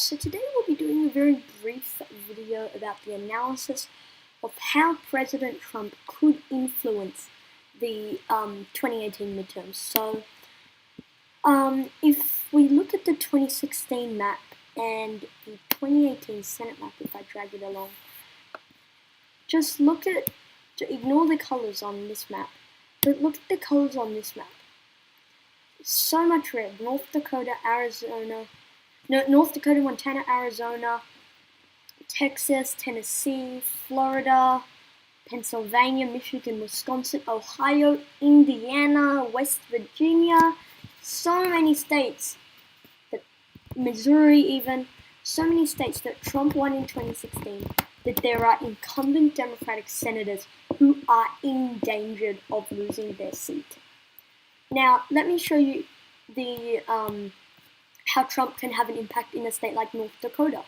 So today we'll be doing a very brief video about the analysis of how President Trump could influence the 2018 midterms. So if we look at the 2016 map and the 2018 Senate map, if I drag it along, just ignore the colors on this map, but look at the colors on this map. So much red. North Dakota, Montana, Arizona, Texas, Tennessee, Florida, Pennsylvania, Michigan, Wisconsin, Ohio, Indiana, West Virginia, so many states, Missouri even, so many states that Trump won in 2016, that there are incumbent Democratic senators who are endangered of losing their seat. Now, let me show you how Trump can have an impact in a state like North Dakota.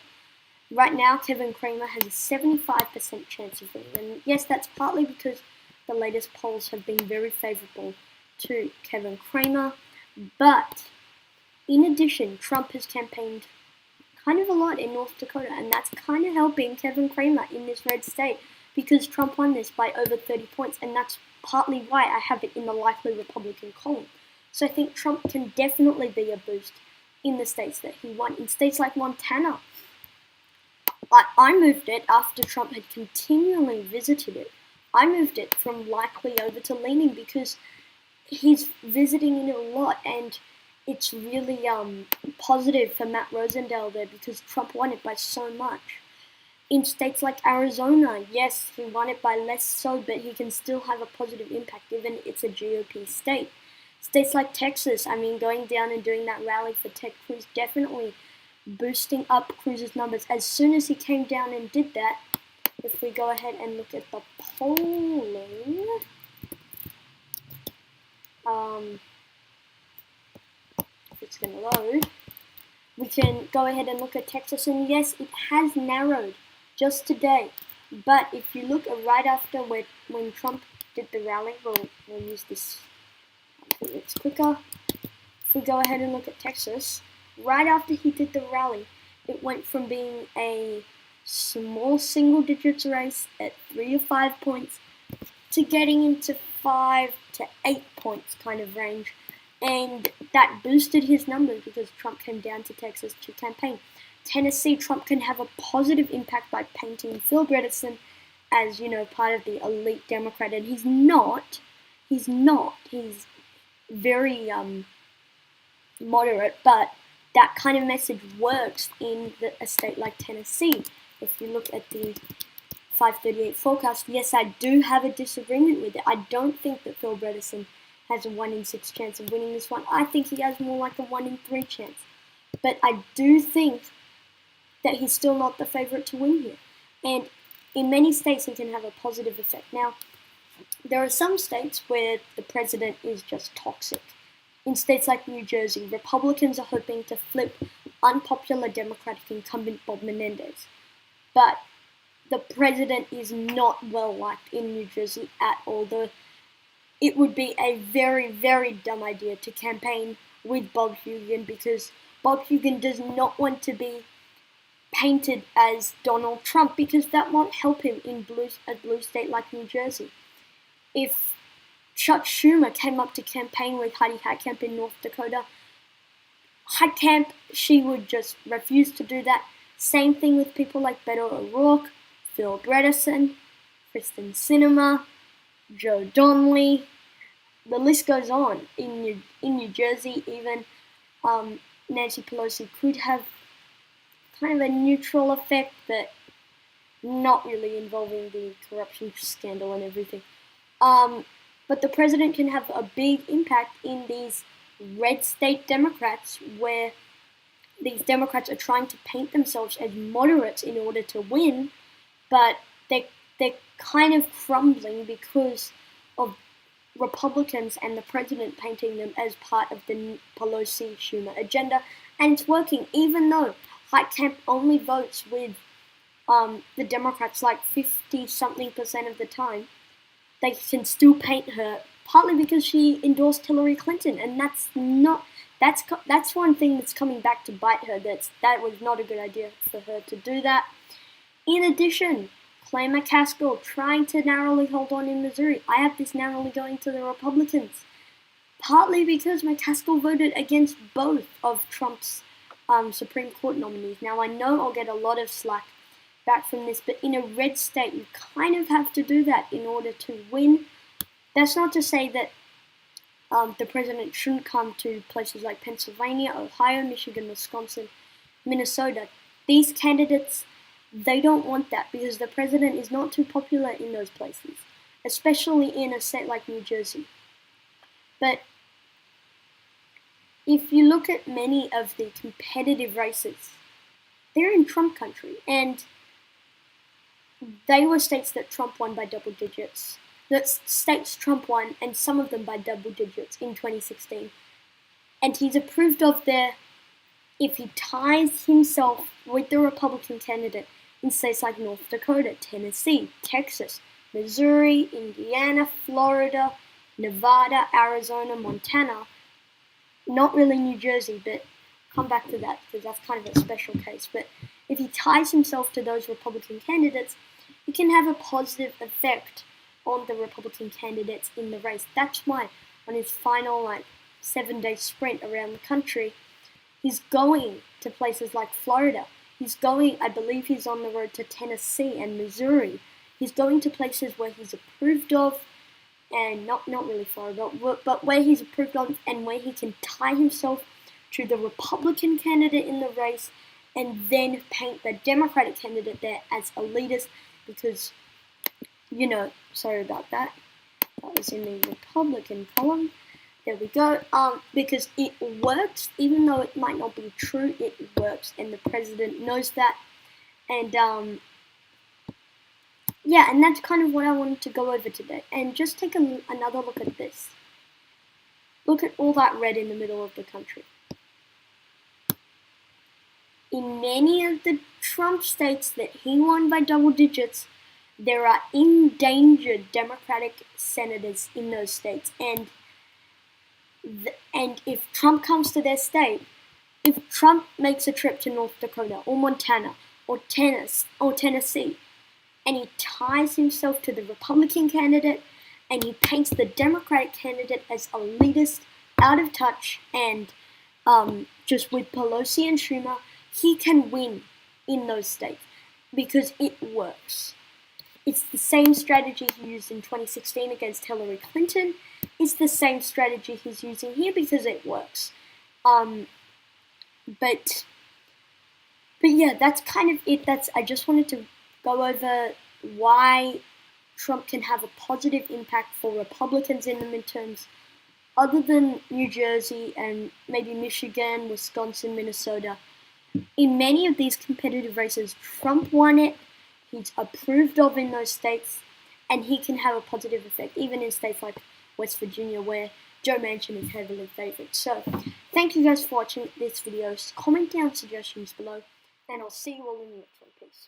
Right now, Kevin Cramer has a 75% chance of winning. And yes, that's partly because the latest polls have been very favorable to Kevin Cramer. But in addition, Trump has campaigned kind of a lot in North Dakota, and that's kind of helping Kevin Cramer in this red state because Trump won this by over 30 points, and that's partly why I have it in the likely Republican column. So I think Trump can definitely be a boost in the states that he won. In states like Montana, I moved it after Trump had continually visited it. I moved it from likely over to leaning because he's visiting it a lot, and it's really positive for Matt Rosendale there because Trump won it by so much. In states like Arizona, yes, he won it by less so, but he can still have a positive impact given it's a GOP state. States like Texas, going down and doing that rally for Ted Cruz, definitely boosting up Cruz's numbers. As soon as he came down and did that, if we go ahead and look at the polling, if it's going to load, we can go ahead and look at Texas, and yes, it has narrowed just today. But if you look right after when Trump did the rally, we'll use this. I think it's quicker. If we go ahead and look at Texas, right after he did the rally, it went from being a small single digits race at 3 to 5 points to getting into 5 to 8 points kind of range. And that boosted his numbers because Trump came down to Texas to campaign. Tennessee, Trump can have a positive impact by painting Phil Bredesen as, part of the elite Democrat. And he's not. He's very moderate, but that kind of message works in a state like Tennessee. If you look at the 538 forecast, yes, I do have a disagreement with it. I don't think that Phil Bredesen has a 1 in 6 chance of winning this one. I think he has more like a 1 in 3 chance. But I do think that he's still not the favorite to win here. And in many states, he can have a positive effect. Now, there are some states where the president is just toxic. In states like New Jersey, Republicans are hoping to flip unpopular Democratic incumbent Bob Menendez. But the president is not well liked in New Jersey at all. It would be a very, very dumb idea to campaign with Bob Hugin because Bob Hugin does not want to be painted as Donald Trump because that won't help him in a blue state like New Jersey. If Chuck Schumer came up to campaign with Heidi Heitkamp in North Dakota, Heitkamp, she would just refuse to do that. Same thing with people like Beto O'Rourke, Phil Bredesen, Kristen Sinema, Joe Donnelly. The list goes on. In New Jersey, even Nancy Pelosi could have kind of a neutral effect, but not really involving the corruption scandal and everything. But the president can have a big impact in these red state Democrats where these Democrats are trying to paint themselves as moderates in order to win, but they're kind of crumbling because of Republicans and the president painting them as part of the Pelosi-Schumer agenda. And it's working, even though Heitkamp only votes with the Democrats like 50-something% of the time. They can still paint her, partly because she endorsed Hillary Clinton, and that's one thing that's coming back to bite her. That was not a good idea for her to do that. In addition, Clay McCaskill trying to narrowly hold on in Missouri. I have this narrowly going to the Republicans, partly because McCaskill voted against both of Trump's Supreme Court nominees. Now, I know I'll get a lot of slack back from this, but in a red state, you kind of have to do that in order to win. That's not to say that the president shouldn't come to places like Pennsylvania, Ohio, Michigan, Wisconsin, Minnesota. These candidates, they don't want that because the president is not too popular in those places, especially in a state like New Jersey. But if you look at many of the competitive races, they're in Trump country, and they were states that Trump won by double digits. That states Trump won, and some of them by double digits in 2016. And he's approved of their, if he ties himself with the Republican candidate in states like North Dakota, Tennessee, Texas, Missouri, Indiana, Florida, Nevada, Arizona, Montana, not really New Jersey, but come back to that because that's kind of a special case. But if he ties himself to those Republican candidates, he can have a positive effect on the Republican candidates in the race. That's why on his final 7-day sprint around the country, he's going to places like Florida. He's going, I believe he's on the road to Tennessee and Missouri. He's going to places where he's approved of, and not really Florida, but where he's approved of and where he can tie himself to the Republican candidate in the race and then paint the Democratic candidate there as elitist because, sorry about that. That was in the Republican column. There we go. Because it works, even though it might not be true, it works, and the president knows that. And yeah, and that's kind of what I wanted to go over today. And just take another look at this. Look at all that red in the middle of the country. In many of the Trump states that he won by double digits, there are endangered Democratic senators in those states. And if Trump comes to their state, if Trump makes a trip to North Dakota or Montana or Tennessee, and he ties himself to the Republican candidate, and he paints the Democratic candidate as elitist, out of touch, and just with Pelosi and Schumer, he can win in those states because it works. It's the same strategy he used in 2016 against Hillary Clinton. It's the same strategy he's using here because it works. But yeah, that's kind of it. I just wanted to go over why Trump can have a positive impact for Republicans in the midterms, other than New Jersey and maybe Michigan, Wisconsin, Minnesota. In many of these competitive races, Trump won it. He's approved of in those states, and he can have a positive effect, even in states like West Virginia, where Joe Manchin is heavily favored. So, thank you guys for watching this video. Comment down suggestions below, and I'll see you all in the next one. Peace.